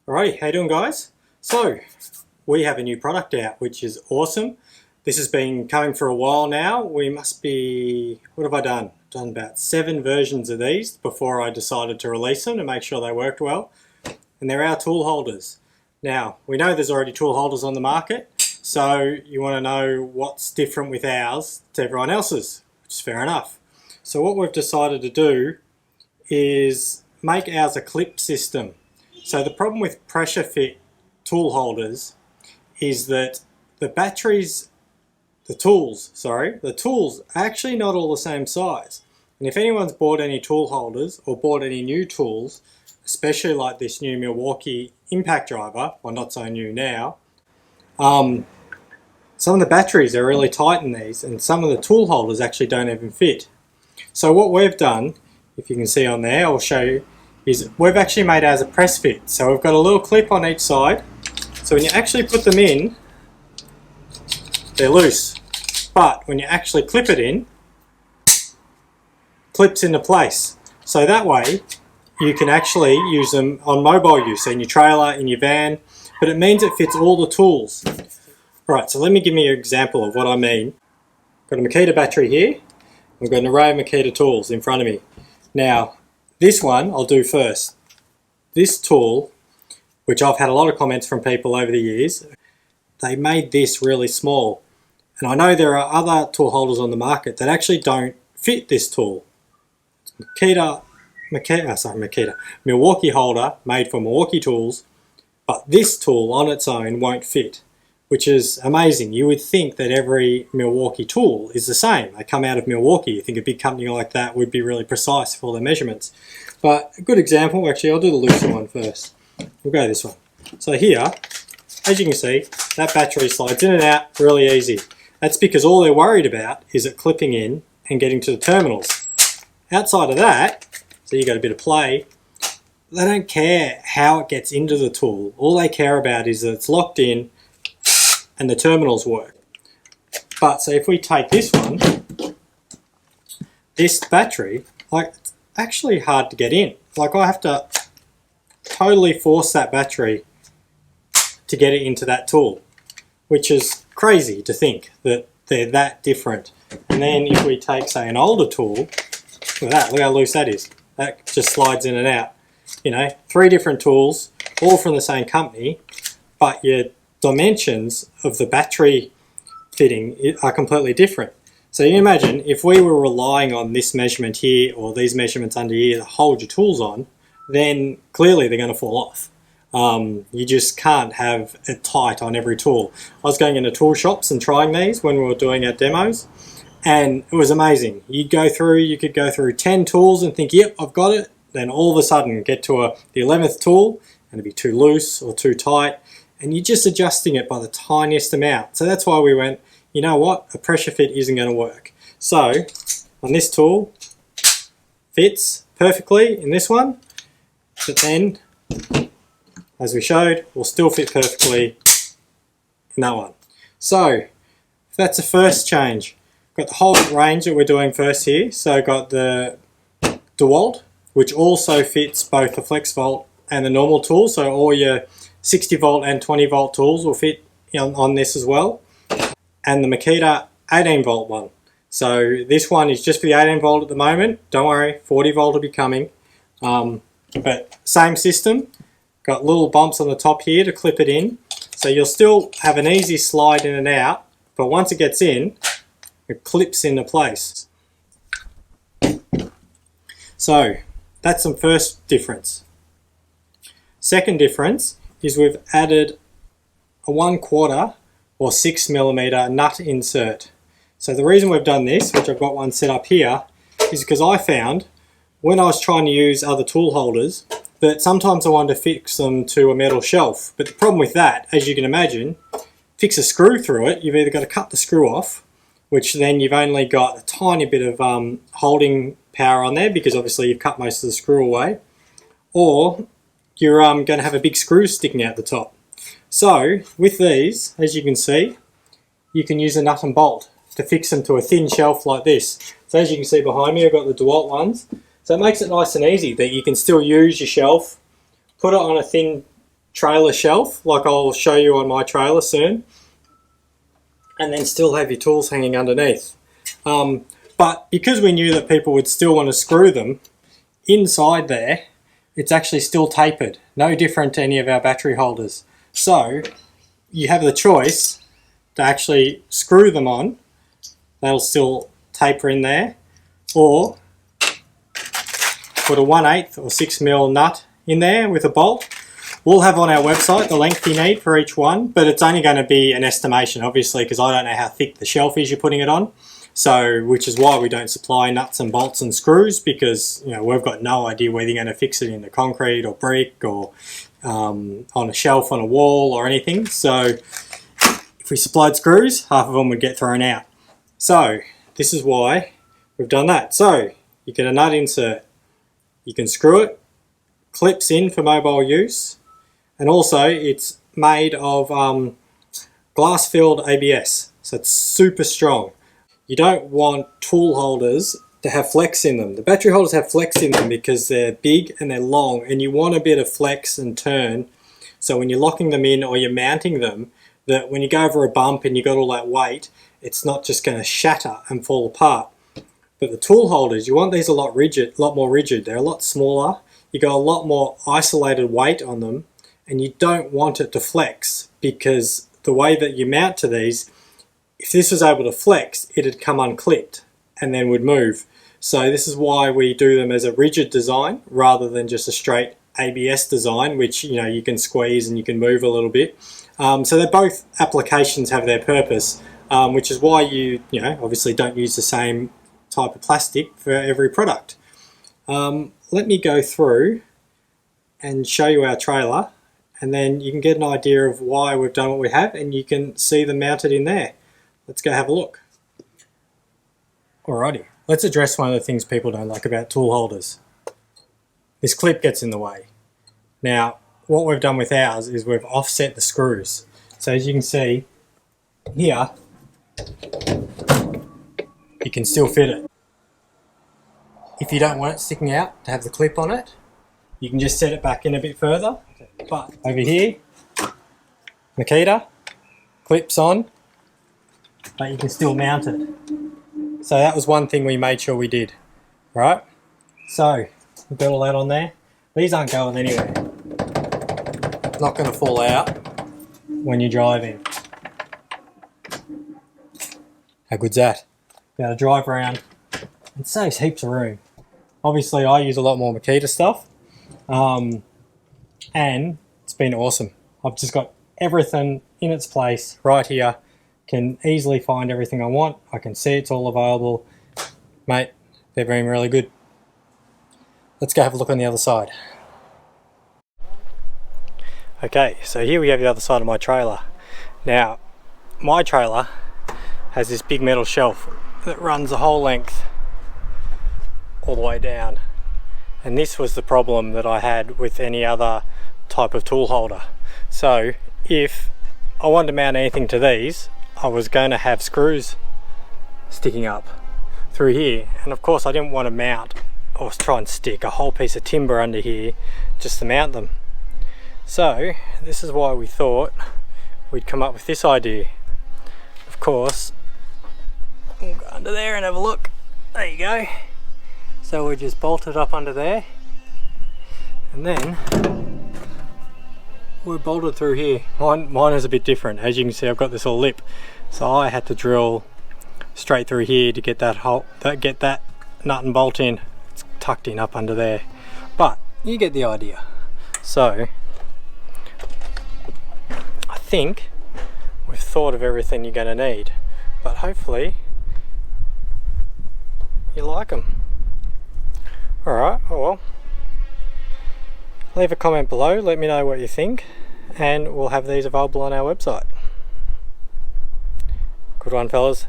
Alrighty, how you doing guys? So, we have a new product out which is awesome. This has been coming for a while now. We must be, what have I done? Done about 7 versions of these before I decided to release them to make sure they worked well. And they're our tool holders. Now, we know there's already tool holders on the market, so you want to know what's different with ours to everyone else's, which is fair enough. So what we've decided to do is make ours a clip system. So the problem with pressure fit tool holders is that the tools are actually not all the same size. And if anyone's bought any tool holders or bought any new tools, especially like this new Milwaukee impact driver, well not so new now, some of the batteries are really tight in these and some of the tool holders actually don't even fit. So what we've done, if you can see on there, I'll show you, is we've actually made ours a press fit. So we've got a little clip on each side. So when you actually put them in, they're loose. But when you actually clip it in, clips into place. So that way you can actually use them on mobile use, so in your trailer, in your van, but it means it fits all the tools. Alright, so let me give you an example of what I mean. I've got a Makita battery here. I've got an array of Makita tools in front of me. Now, this one I'll do first. This tool, which I've had a lot of comments from people over the years, they made this really small. And I know there are other tool holders on the market that actually don't fit this tool. Milwaukee holder made for Milwaukee tools, but this tool on its own won't fit, which is amazing. You would think that every Milwaukee tool is the same. They come out of Milwaukee. You think a big company like that would be really precise for all their measurements. But a good example, actually I'll do the looser one first. We'll go this one. So here, as you can see, that battery slides in and out really easy. That's because all they're worried about is it clipping in and getting to the terminals. Outside of that, so you got a bit of play, they don't care how it gets into the tool. All they care about is that it's locked in and the terminals work. But so if we take this one, this battery, like it's actually hard to get in. Like I have to totally force that battery to get it into that tool, which is crazy to think that they're that different. And then if we take, say, an older tool, look at that, look how loose that is. That just slides in and out. You know, 3 different tools, all from the same company, but your dimensions of the battery fitting are completely different. So you imagine if we were relying on this measurement here or these measurements under here to hold your tools on, then clearly they're going to fall off. You just can't have it tight on every tool. I was going into tool shops and trying these when we were doing our demos, and it was amazing. You could go through 10 tools and think, yep, I've got it. Then all of a sudden get to the 11th tool and it'd be too loose or too tight, and you're just adjusting it by the tiniest amount. So that's why we went, you know what, a pressure fit isn't going to work. So on this tool, fits perfectly in this one, but then, as we showed, will still fit perfectly in that one. So that's the first change. Got the whole range that we're doing first here. So got the Dewalt, which also fits both the flex volt and the normal tool. So all your 60 volt and 20 volt tools will fit on this as well. And the Makita 18 volt one. So this one is just for the 18 volt at the moment. Don't worry, 40 volt will be coming. But same system. Got little bumps on the top here to clip it in. So you'll still have an easy slide in and out, but once it gets in, it clips into place. So that's the first difference. Second difference is we've added a 1/4 or 6mm nut insert. So the reason we've done this, which I've got one set up here, is because I found when I was trying to use other tool holders that sometimes I wanted to fix them to a metal shelf. But the problem with that, as you can imagine, fix a screw through it, you've either got to cut the screw off, which then you've only got a tiny bit of holding power on there because obviously you've cut most of the screw away, or you're going to have a big screw sticking out the top. So with these, as you can see, you can use a nut and bolt to fix them to a thin shelf like this. So as you can see behind me, I've got the Dewalt ones. So it makes it nice and easy that you can still use your shelf, put it on a thin trailer shelf, like I'll show you on my trailer soon, and then still have your tools hanging underneath. But because we knew that people would still want to screw them, inside there, it's actually still tapered, no different to any of our battery holders. So you have the choice to actually screw them on, they'll still taper in there, or put a 1/8 or 6mm nut in there with a bolt. We'll have on our website the length you need for each one, but it's only going to be an estimation, obviously, because I don't know how thick the shelf is you're putting it on. So, which is why we don't supply nuts and bolts and screws, because we've got no idea whether you're going to fix it into concrete or brick or on a shelf on a wall or anything. So if we supplied screws, half of them would get thrown out. So this is why we've done that. So you get a nut insert, you can screw it, clips in for mobile use, and also it's made of glass filled ABS, so it's super strong. You don't want tool holders to have flex in them. The battery holders have flex in them because they're big and they're long, and you want a bit of flex and turn, so when you're locking them in or you're mounting them, that when you go over a bump and you got all that weight, it's not just going to shatter and fall apart. But the tool holders, you want these a lot more rigid. They're a lot smaller. You got a lot more isolated weight on them, and you don't want it to flex, because the way that you mount to these, if this was able to flex, it'd come unclipped and then would move. So this is why we do them as a rigid design rather than just a straight ABS design, which you can squeeze and you can move a little bit. So they're both applications have their purpose, which is why you obviously don't use the same type of plastic for every product. Let me go through and show you our trailer, and then you can get an idea of why we've done what we have, and you can see them mounted in there. Let's go have a look. Alrighty, let's address one of the things people don't like about tool holders. This clip gets in the way. Now, what we've done with ours is we've offset the screws. So as you can see here, you can still fit it. If you don't want it sticking out to have the clip on it, you can just set it back in a bit further. But over here, Makita, clips on, but you can still mount it. So that was one thing we made sure we did, right? So we've got all that on there. These aren't going anywhere. Not going to fall out when you're driving. How good's that? Be able to drive around. It saves heaps of room. Obviously I use a lot more Makita stuff, and it's been awesome. I've just got everything in its place right here. Can easily find everything I want. I can see it's all available. Mate, they're been really good. Let's go have a look on the other side. Okay, so here we have the other side of my trailer. Now, my trailer has this big metal shelf that runs the whole length all the way down. And this was the problem that I had with any other type of tool holder. So if I wanted to mount anything to these, I was going to have screws sticking up through here, and of course I didn't want to mount or try and stick a whole piece of timber under here just to mount them. So this is why we thought we'd come up with this idea. Of course, we'll go under there and have a look. There you go. So we just bolt it up under there, and then we're bolted through here. Mine is a bit different. As you can see, I've got this little lip, so I had to drill straight through here to get that hole, get that nut and bolt in. It's tucked in up under there, but you get the idea. So I think we've thought of everything you're going to need, but hopefully you like them. Alright, well, leave a comment below, let me know what you think, and we'll have these available on our website. Good one, fellas.